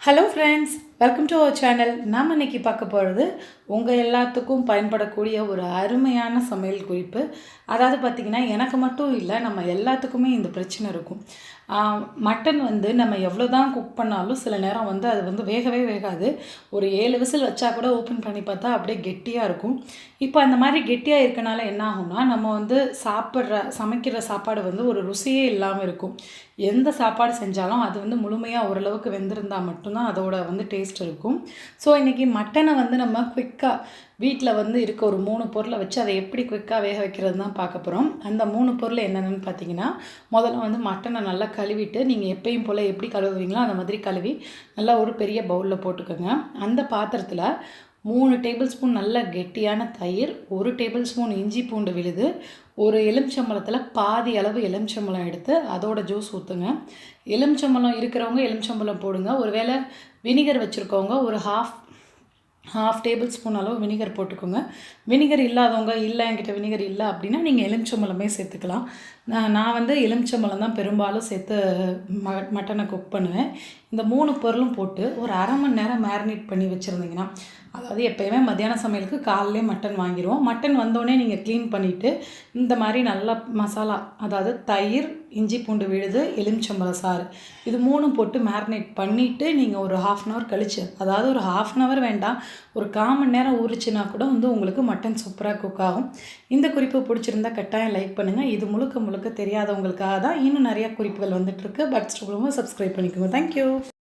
Hello friends, welcome to our channel. நாம் இன்றைக்கி பார்க்க போகிறது உங்கள் எல்லாத்துக்கும் பயன்படக்கூடிய ஒரு அருமையான சமையல் குறிப்பு. அதாவது பார்த்திங்கன்னா, எனக்கு மட்டும் இல்லை, நம்ம எல்லாத்துக்குமே இந்த பிரச்சனை இருக்கும். மட்டன் நம்ம எவ்வளோ தான் குக் பண்ணாலும் சில நேரம் அது வேகவே வேகாது. ஒரு 7 விசில் வச்சா கூட ஓப்பன் பண்ணி பார்த்தா அப்படியே கெட்டியாக இருக்கும். இப்போ அந்த மாதிரி கெட்டியாக இருக்கனால என்ன ஆகும்னா, நம்ம சமைக்கிற சாப்பாடு ஒரு ருசியே இல்லாமல் இருக்கும். எந்த சாப்பாடு செஞ்சாலும் அது முழுமையாக ஓரளவுக்கு வெந்திருந்தால் மட்டும்தான் அதோட டேஸ்ட் இருக்கும். ஸோ இன்றைக்கி மட்டனை நம்ம குயிக்காக வீட்டில் இருக்க ஒரு 3 பொருளை வச்சு அதை எப்படி குயிக்காக வேக வைக்கிறது தான் பார்க்க போகிறோம். அந்த 3 பொருள் என்னென்னு பார்த்தீங்கன்னா, முதல்ல மட்டனை நல்லா கழுவிட்டு, நீங்கள் எப்பயும் போல் எப்படி கழுவுவீங்களோ அந்த மாதிரி கழுவி நல்லா ஒரு பெரிய பவுலில் போட்டுக்கோங்க. அந்த பாத்திரத்தில் 3 டேபிள் ஸ்பூன் நல்ல கெட்டியான தயிர், 1 டேபிள் ஸ்பூன் இஞ்சி பூண்டு விழுது, ஒரு எலுமிச்சம்பழத்தில் பாதி அளவு எலுமிச்சம்பழம் எடுத்து அதோட ஜூஸ் ஊற்றுங்க. எலுமிச்சம்பழம் இருக்கிறவங்க எலுமிச்சம்பழம் போடுங்க. ஒருவேளை வினிகர் வச்சுருக்கவங்க ஒரு ஹாஃப் டேபிள் ஸ்பூன் அளவு வினிகர் போட்டுக்கோங்க. வினிகர் இல்லாதவங்க, இல்லை என்கிட்ட வினிகர் இல்லை அப்படின்னா நீங்கள் எலுமிச்சம்பழமே சேர்த்துக்கலாம். நான் எலுமிச்சம்பழம் தான் பெரும்பாலும் சேர்த்து மட்டனை குக் பண்ணுவேன். இந்த 3 பொருளும் போட்டு ஒரு அரை மணி நேரம் மேரினேட் பண்ணி வச்சுருந்தீங்கன்னா, அதாவது எப்போயுமே மத்தியான சமையலுக்கு காலையிலே மட்டன் வாங்கிடுவோம். மட்டன் வந்தோடனே நீங்கள் க்ளீன் பண்ணிவிட்டு இந்த மாதிரி நல்லா மசாலா, அதாவது தயிர், இஞ்சி பூண்டு விழுது, எலுமிச்சம்பழ சாறு, இது 3 போட்டு மேரினேட் பண்ணிவிட்டு நீங்கள் ஒரு 1/2 அன் ஹவர் கழிச்சு, அதாவது ஒரு 1/2 அன் ஹவர் வேண்டாம், ஒரு 1/4 மணி நேரம் ஊறிச்சுன்னா கூட உங்களுக்கு மட்டன் சூப்பராக குக் ஆகும். இந்த குறிப்பு பிடிச்சிருந்தா கட்டாயம் லைக் பண்ணுங்கள். இது முழுக்க தெரியாதவங்களுக்காக தான் இன்னும் நிறையா குறிப்புகள் வந்துட்டுருக்கு. பட் சப்ஸ்கிரைப் பண்ணிக்கோங்க. தேங்க்யூ.